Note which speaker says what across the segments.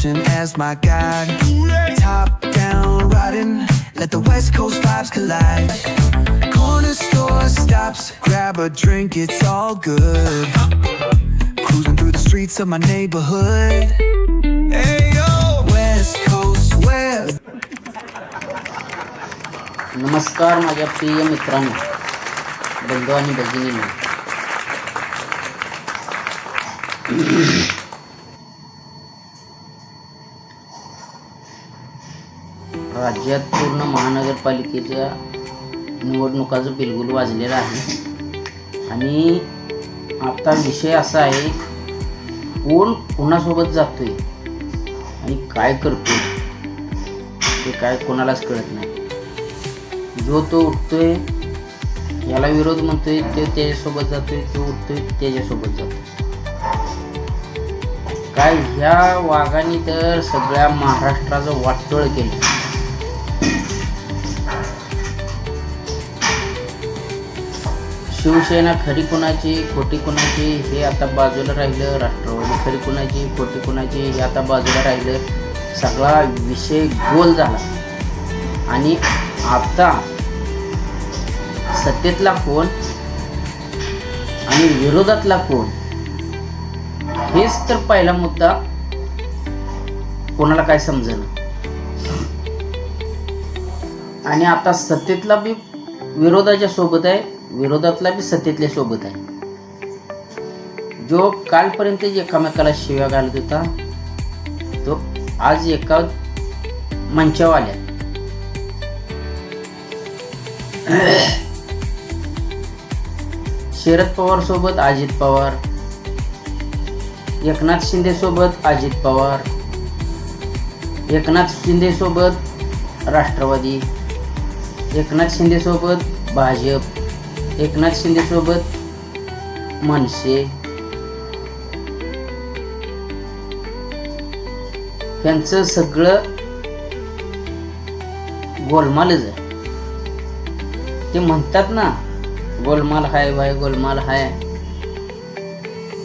Speaker 1: Constitution as my guide. Top down riding, let the West Coast vibes collide. Corner store stops, grab a drink, it's all good. Cruising through the streets of my neighborhood. Hey yo, West Coast West.
Speaker 2: नमस्कार माझ्या प्रिय मित्रांनो, बंधू आणि भगिनींनो. राज्यात पूर्ण महानगरपालिकेच्या निवडणुकाचं बिलगुल वाजलेलं आहे आणि आता विषय असा आहे, कोण कोणासोबत जातोय आणि काय करतोय ते काय कोणालाच कळत नाही. जो तो उठतोय, याला विरोध म्हणतोय, ते त्याच्यासोबत जातोय, तो उठतोय त्याच्यासोबत जातोय. काय ह्या वाघाने तर सगळ्या महाराष्ट्राचं वाटोळ केलं. शिवसेना खरी कुणाची खोटी कुणाची हे आता बाजूला राहिलं, राष्ट्रवादी खरी कुणाची खोटी कुणाची हे आता बाजूला राहिलं. सगळा विषय गोल झाला आणि आता सत्तेतला कोण आणि विरोधातला कोण हेच तर पहिला मुद्दा कोणाला काय समजेना. आणि आता सत्तेतला बी विरोधाच्या सोबत आहे, विरोधातला बी सत्तेतल्या सोबत आहे. जो कालपर्यंत एकामेकाला शिव्या घालत होता तो आज एका मंचावर आल्या. शरद पवार सोबत अजित पवार, एकनाथ शिंदे सोबत अजित पवार, एकनाथ शिंदे सोबत राष्ट्रवादी, एकनाथ शिंदे सोबत भाजप, एकनाथ शिंदे सोबत मनसे. यांचं सगळं गोलमालच आहे. ते म्हणतात ना, गोलमाल हाय भाई, गोलमाल हाय,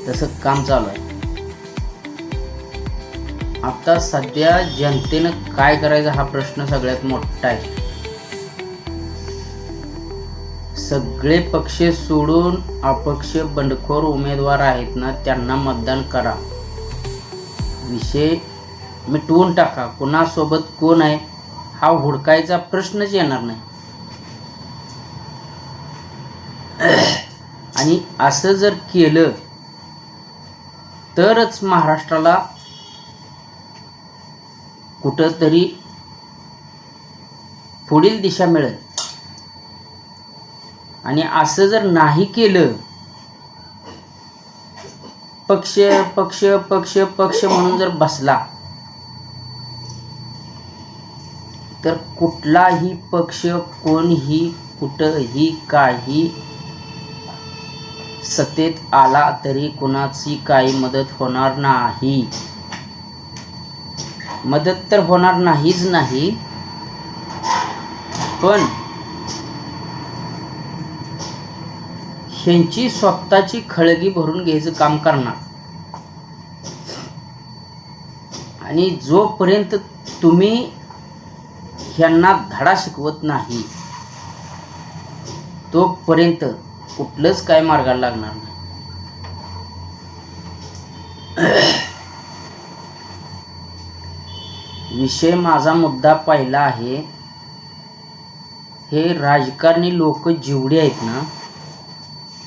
Speaker 2: तसं काम चालू आहे. आता सध्या जनतेनं काय करायचं हा प्रश्न सगळ्यात मोठा आहे. सगळे पक्ष सोडून अपक्ष बंडखोर उमेदवार आहेत ना, त्यांना मतदान करा. विषय मिटवून टाका. कोणासोबत कोण आहे हा हुडकायचा प्रश्नच येणार नाही. आणि असं जर केलं तरच महाराष्ट्राला कुठंतरी पुढील दिशा मिळेल. आणि असं जर नाही केलं, पक्ष पक्ष पक्ष पक्ष म्हणून जर बसला तर कुठलाही पक्ष कोणीही कुठंही काही सत्तेत आला तरी कोणाची काही मदत होणार नाही. मदत तर होणार नाहीच नाही, पण ह्यांची स्वतःची खळगी भरून घ्यायचं काम करणार. आणि जोपर्यंत तुम्ही ह्यांना धडा शिकवत नाही तोपर्यंत कुठलंच काय मार्गाला लागणार नाही. विषय माझा मुद्दा पहिला आहे, हे राजकारणी लोक जेवढी आहेत ना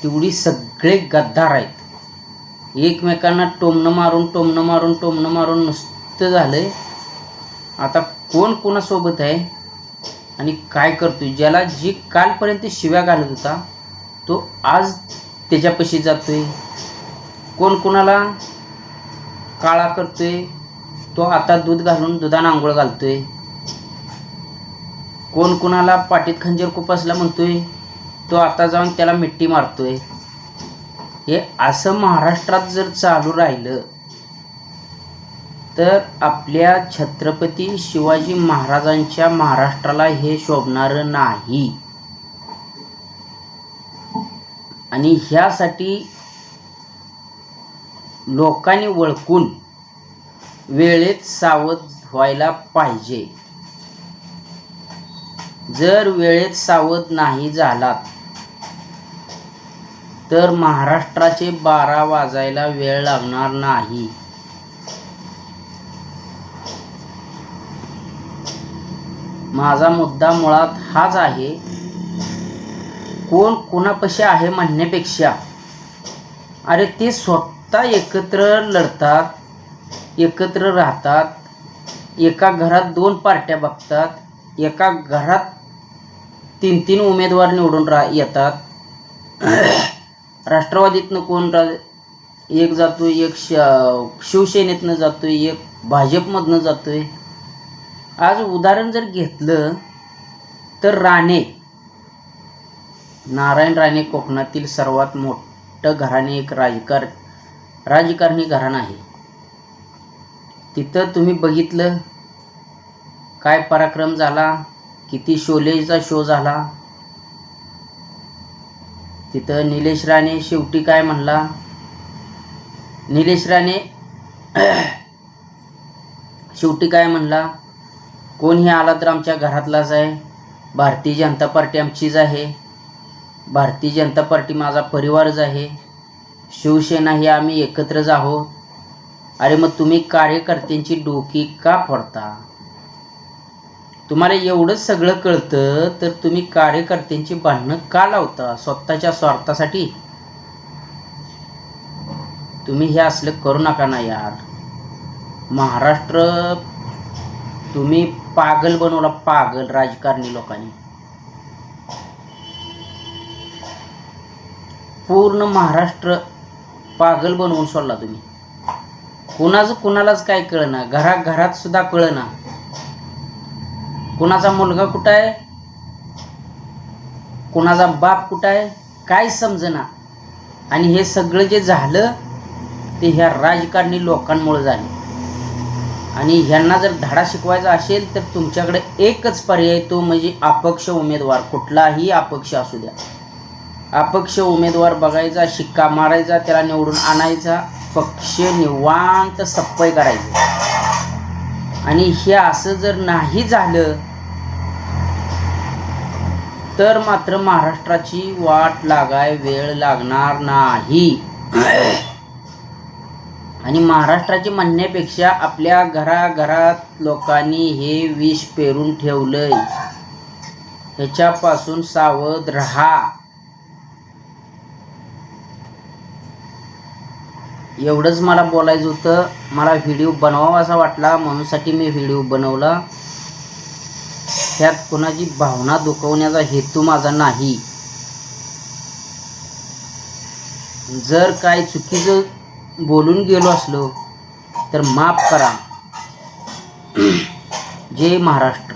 Speaker 2: तेवढी सगळे गद्दार आहेत. एकमेकांना टोमणं मारून नुसतं झालंय. आता कोण कोणासोबत आहे आणि काय करतोय, ज्याला जी कालपर्यंत शिव्या घालत होता तो आज त्याच्यापाशी जातोय. कोण कोणाला काळा करतोय तो आता दूध घालून दुधानं आंघोळ घालतोय. कोण कोणाला पाठीत खंजीर खुपसला म्हणतोय तो आता जाऊन त्याला मिट्टी मारतोय. हे असं महाराष्ट्रात जर चालू राहिलं तर आपल्या छत्रपती शिवाजी महाराजांच्या महाराष्ट्राला हे शोभणारं नाही. आणि ह्यासाठी लोकांनी वळकून वेळेत सावध व्हायला पाहिजे. जर वेळेत सावध नाही झालात तर महाराष्ट्राचे 12 वाजायला वेळ लागणार नाही. माझा मुद्दा मुळात हाच आहे, कोण कोणापाशी आहे म्हणण्यापेक्षा अरे ते स्वतः एकत्र लढतात, एकत्र राहतात, एका घरात 2 पार्ट्या बघतात, एका घरात 3 उमेदवार निवडून येतात. राष्ट्रवादीतनं कोण एक जातोय, एक शिवसेनेतनं जातोय, एक भाजपमधनं जातोय. आज उदाहरण जर घेतलं तर नारायण राणे कोकणातील सर्वात मोठं घराणे, एक राजकारणी घराणं आहे. तिथं तुम्ही बघितलं काय पराक्रम झाला, किती शोलेचा शो झाला. तिथं निलेश राणे शेवटी काय म्हणला, शेवटी काय म्हणला, कोणीही आला तर आमच्या घरातलाच आहे, भारतीय जनता पार्टी आमचीच आहे, भारतीय जनता पार्टी माझा परिवारच आहे, शिवसेना ही आम्ही एकत्रच आहोत. अरे मग तुम्ही कार्यकर्त्यांची डोकी का फोडता? तुम्हाला एवढंच सगळं कळतं तर तुम्ही कार्यकर्त्यांची भांडणं का लावता स्वतःच्या स्वार्थासाठी? तुम्ही हे असलं करू नका ना यार. महाराष्ट्र तुम्ही पागल बनवला, पागल राजकारणी लोकांनी. पूर्ण महाराष्ट्र पागल बनवून सोडला तुम्ही. कुणालाच काय कळना, घरात सुद्धा कळना. कुणाचा मुलगा कुठं आहे, कुणाचा बाप कुठं आहे, काय समजना. आणि हे सगळं जे झालं ते ह्या राजकारणी लोकांमुळे झाले. आणि ह्यांना जर धडा शिकवायचा असेल तर तुमच्याकडे एकच पर्याय, तो म्हणजे अपक्ष उमेदवार. कुठलाही अपक्ष असू द्या, अपक्ष उमेदवार बघायचा, शिक्का मारायचा, त्याला निवडून आणायचा, पक्ष निवांत सप्पय करायचं. आणि हे असं जर नाही झालं तर मात्र महाराष्ट्राची वाट लागाय वेळ लागणार नाही. आणि महाराष्ट्राची म्हणण्यापेक्षा आपल्या घराघरात लोकांनी हे विष पेरून ठेवलंय, ह्याच्यापासून सावध राहा. एवढंच मला बोलायचं होतं. मला व्हिडिओ बनवावासा वाटला म्हणूनसाठी मी व्हिडिओ बनवला. त्यात कोणाची भावना दुखवण्याचा हेतू माझा नाही. जर काय चुकीचं बोलून गेलो असलो तर माफ करा. जय महाराष्ट्र.